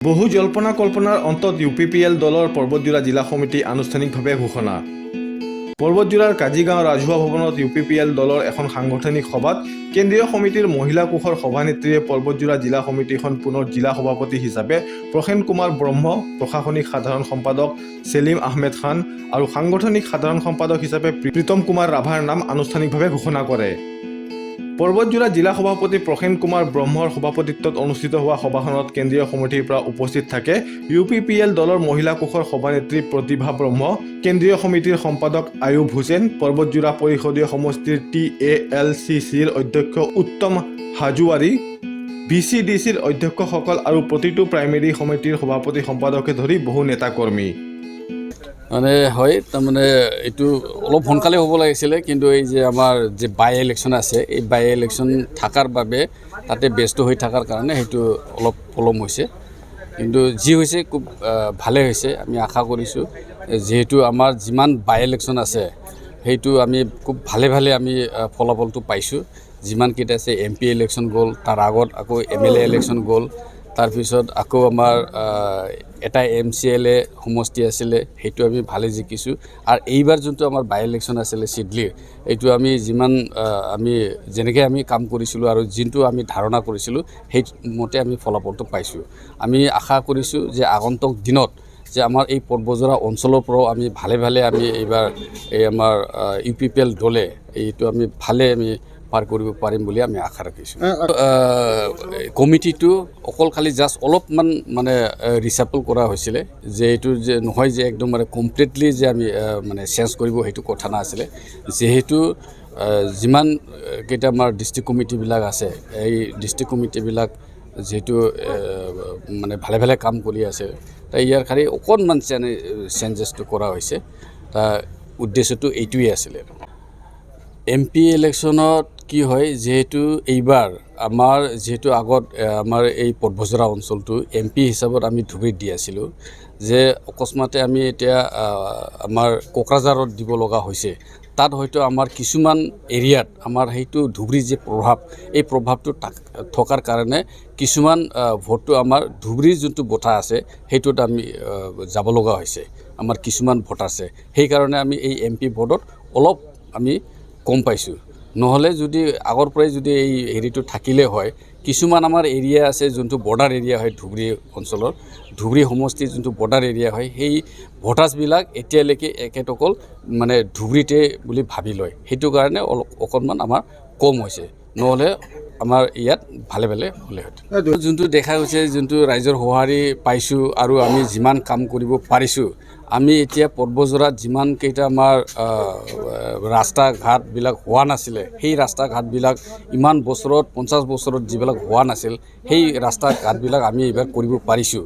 বহু জল্পনা কল্পনাৰ অন্তত UPPL দলৰ পৰ্বতজোৰা জিলা সমিতি আনুষ্ঠানিকভাৱে ঘোষণা। পৰ্বতজোৰাৰ কাজিগাঁও ৰাজহুৱা ভৱনত UPPL দলৰ এখন সাংগঠনিক সভাত কেন্দ্ৰীয় সমিতিৰ মহিলা কোষৰ সভানেত্ৰীয়ে পৰ্বতজোৰা জিলা সমিতিখন পুনৰ জিলা সভাপতি হিচাপে প্ৰসেন কুমাৰ ব্ৰহ্ম, প্ৰশাসনিক সাধাৰণ সম্পাদক সেলিম আহমেদ খান আৰু সাংগঠনিক সাধাৰণ সম্পাদক হিচাপে প্ৰীতম কুমাৰ ৰাভাৰ নাম আনুষ্ঠানিকভাৱে ঘোষণা কৰে। পৰ্বতজোৰা জিলা সভাপতি প্ৰসেন কুমাৰ ব্ৰহ্মৰ সভাপতিত্বত অনুষ্ঠিত হোৱা সভাখনত কেন্দ্ৰীয় সমিতিৰ পৰা উপস্থিত থাকে UPPL দলৰ মহিলা কোষৰ সভানেত্ৰী প্ৰতিভা ব্ৰহ্ম, কেন্দ্ৰীয় সমিতিৰ সম্পাদক আয়ুব হুছেইন, পৰ্বতজোৰা পৰিষদীয় সমষ্টিৰ TALCCৰ অধ্যক্ষ উত্তম হাজোৱাৰী, BCDCৰ অধ্যক্ষসকল আৰু প্ৰতিটো প্ৰাইমেৰী সমিতিৰ সভাপতি সম্পাদকে ধৰি বহু নেতাকৰ্মী। মানে হয়, তাৰমানে এইটো অলপ সোনকালে হ'ব লাগিছিলে, কিন্তু এই যে আমাৰ যে বাই ইলেকশ্যন আছে, এই বাই ইলেকশ্যন থকাৰ বাবে তাতে ব্যস্ত হৈ থকাৰ কাৰণে সেইটো অলপ পলম হৈছে। কিন্তু যি হৈছে খুব ভালে হৈছে। আমি আশা কৰিছোঁ যিহেতু আমাৰ যিমান বাই ইলেকশ্যন আছে সেইটো আমি খুব ভালে আমি ফলাফলটো পাইছোঁ। যিমানকেইটা আছে MP ইলেকশ্যন গ'ল, তাৰ আগত আকৌ MLA ইলেকশ্যন গ'ল, তাৰপিছত আকৌ আমাৰ এটা MCLA সমষ্টি আছিলে, সেইটো আমি ভালে জিকিছোঁ। আৰু এইবাৰ যোনটো আমাৰ বাই ইলেকশ্যন আছিলে চিডলিৰ, এইটো আমি আমি যেনেকৈ আমি কাম কৰিছিলোঁ আৰু যোনটো আমি ধাৰণা কৰিছিলোঁ সেইমতে আমি ফলাফলটো পাইছোঁ। আমি আশা কৰিছোঁ যে আগন্তুক দিনত যে আমাৰ এই পৰ্বতজোৰা অঞ্চলৰ পৰাও আমি ভালে আমি এইবাৰ এই আমাৰ UPPL দলে এইটো আমি ভালে পাৰ কৰিব পাৰিম বুলি আমি আশা ৰাখিছোঁ। কমিটিটো অকল খালি জাষ্ট অলপমান মানে ৰিচাপল কৰা হৈছিলে, যে এইটো যে নহয় যে একদম মানে কমপ্লিটলি যে আমি মানে চেঞ্জ কৰিব সেইটো কথা নাছিলে। যিহেতু যিমান কেইটা আমাৰ ডিষ্ট্ৰিক্ট কমিটিবিলাক আছে, এই ডিষ্ট্ৰিক্ট কমিটিবিলাক যিহেতু মানে ভালে কাম কৰি আছে, তাই ইয়াৰ খালি অকণমান চেঞ্জেছটো কৰা হৈছে। তাৰ উদ্দেশ্যটো এইটোৱেই আছিলে। MP ইলেকশ্যনত কি হয়, যিহেতু এইবাৰ আমাৰ যিহেতু আগত আমাৰ এই পৰ্বতজোৰা অঞ্চলটো MP হিচাপত আমি ধুবুৰীত দি আছিলোঁ, যে অকস্মাতে আমি এতিয়া আমাৰ কোকৰাঝাৰত দিব লগা হৈছে। তাত হয়তো আমাৰ কিছুমান এৰিয়াত আমাৰ সেইটো ধুবুৰীৰ যে প্ৰভাৱ, এই প্ৰভাৱটো থকাৰ কাৰণে কিছুমান ভোটটো আমাৰ ধুবুৰীৰ যোনটো বঁটা আছে সেইটোত আমি যাব লগা হৈছে। আমাৰ কিছুমান ভোট আছে, সেইকাৰণে আমি এই MP ভোটত অলপ আমি কম পাইছোঁ। নহ'লে যদি আগৰ পৰাই যদি এই হেৰিটো থাকিলে হয়, কিছুমান আমাৰ এৰিয়া আছে যোনটো বৰ্ডাৰ এৰিয়া হয় ধুবুৰী অঞ্চলৰ, ধুবুৰী সমষ্টিৰ যোনটো বৰ্ডাৰ এৰিয়া হয়, সেই ভোটাৰ্ছবিলাক এতিয়ালৈকে একেটকল মানে ধুবুৰীতে বুলি ভাবি লয়। সেইটো কাৰণে অকণমান আমাৰ কম হৈছে, নহ'লে আমাৰ ইয়াত ভালে হ'লে যোনটো দেখা গৈছে, যোনটো ৰাইজৰ সঁহাৰি পাইছোঁ আৰু আমি যিমান কাম কৰিব পাৰিছোঁ, আমি এতিয়া পৰ্বতজোৰাত যিমানকেইটা আমাৰ ৰাস্তা ঘাটবিলাক হোৱা নাছিলে, সেই ৰাস্তা ঘাটবিলাক ইমান বছৰত 50 বছৰত যিবিলাক হোৱা নাছিল, সেই ৰাস্তা ঘাটবিলাক আমি এইবাৰ কৰিব পাৰিছোঁ।